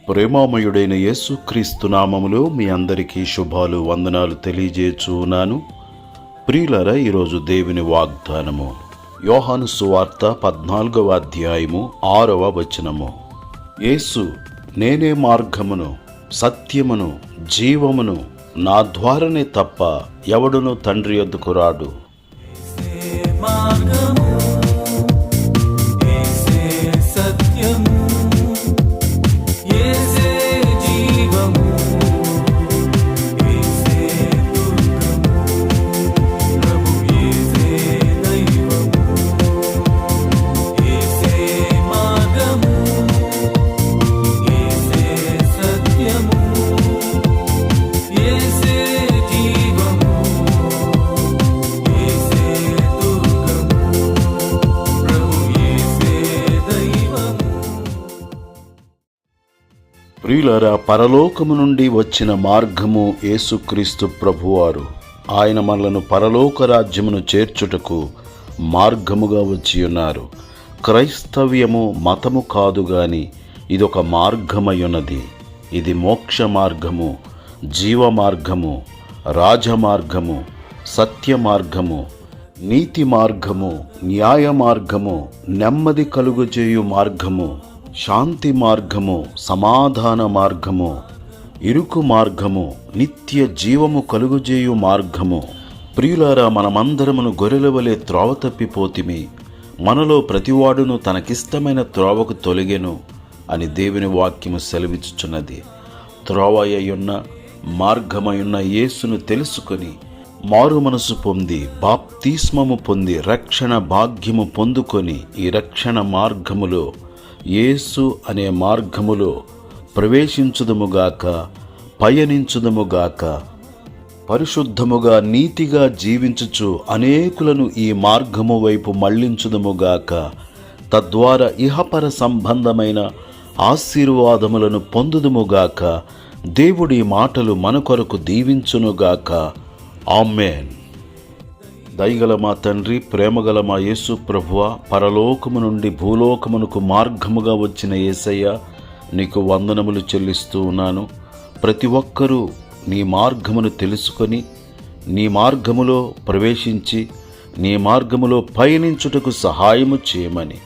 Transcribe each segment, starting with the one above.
ప్రేమామయుడైన యేసుక్రీస్తు నామములో మీ అందరికీ శుభాలు వందనాలు తెలియజేయుచున్నాను. ప్రియులారా, ఈరోజు దేవుని వాగ్దానము యోహాను సువార్త 14వ అధ్యాయము 6వ వచనము. యేసు, నేనే మార్గమును సత్యమును జీవమును, నా ద్వారానే తప్ప ఎవడును తండ్రి యొద్దకు రాడు. ప్రియులారా, పరలోకము నుండి వచ్చిన మార్గము యేసుక్రీస్తు ప్రభువారు. ఆయన మనలను పరలోక రాజ్యమును చేర్చుటకు మార్గముగా వచ్చి ఉన్నారు. క్రైస్తవ్యము మతము కాదు గాని ఇదొక మార్గమయున్నది. ఇది మోక్ష మార్గము, జీవ మార్గము, రాజమార్గము, సత్య మార్గము, నీతి మార్గము, న్యాయ మార్గము, నెమ్మది కలుగజేయు మార్గము, శాంతి మార్గము, సమాధాన మార్గము, ఇరుకు మార్గము, నిత్య జీవము కలుగజేయు మార్గము. ప్రియులారా, మనమందరమును గొర్రెల వలె త్రోవ తప్పిపోతిమి, మనలో ప్రతివాడును తనకిష్టమైన త్రోవకు తొలగెను అని దేవుని వాక్యము సెలవిచ్చుచున్నది. త్రోవయ్యున్న మార్గమయున్న యేసును తెలుసుకొని మారు మనసు పొంది బాప్తిస్మము పొంది రక్షణ భాగ్యము పొందుకొని ఈ రక్షణ మార్గములో యేసు అనే మార్గములో ప్రవేశించుదముగాక, పయనించుదముగాక, పరిశుద్ధముగా నీతిగా జీవించుచు అనేకులను ఈ మార్గము వైపు మళ్లించుదముగాక, తద్వారా ఇహపర సంబంధమైన ఆశీర్వాదములను పొందుదుముగాక. దేవుడి మాటలు మన కొరకు దీవించునుగాక. ఆమేన్. దయగల మా తండ్రి, ప్రేమగల మా యేసు ప్రభువా, పరలోకము నుండి భూలోకమునకు మార్గముగా వచ్చిన యేసయ్య, నీకు వందనములు చెల్లిస్తూ ఉన్నాను. ప్రతి ఒక్కరూ నీ మార్గమును తెలుసుకొని నీ మార్గములో ప్రవేశించి నీ మార్గములో పయనించుటకు సహాయము చేయమని,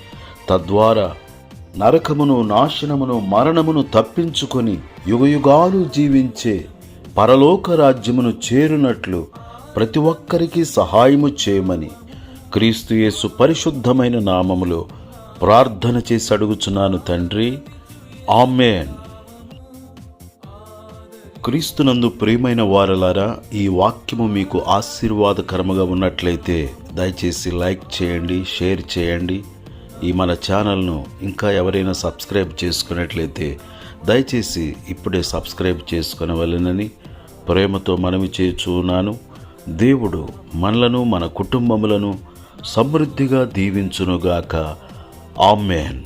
తద్వారా నరకమును, నాశనమును, మరణమును తప్పించుకొని యుగయుగాలు జీవించే పరలోక రాజ్యమును చేరునట్లు ప్రతి ఒక్కరికి సహాయము చేయమని క్రీస్తు యేసు పరిశుద్ధమైన నామములో ప్రార్థన చేసి అడుగుచున్నాను తండ్రి. ఆమేన్. క్రీస్తునందు ప్రియమైన వారలారా, ఈ వాక్యము మీకు ఆశీర్వాదకరముగా ఉన్నట్లయితే దయచేసి లైక్ చేయండి, షేర్ చేయండి. ఈ మన ఛానల్ను ఇంకా ఎవరైనా సబ్స్క్రైబ్ చేసుకున్నట్లయితే దయచేసి ఇప్పుడే సబ్స్క్రైబ్ చేసుకొనవలెనని ప్రేమతో మనవి చేయుచున్నాను. దేవుడు మనలను, మన కుటుంబములను సమృద్ధిగా దీవించునుగాక. ఆమేన్.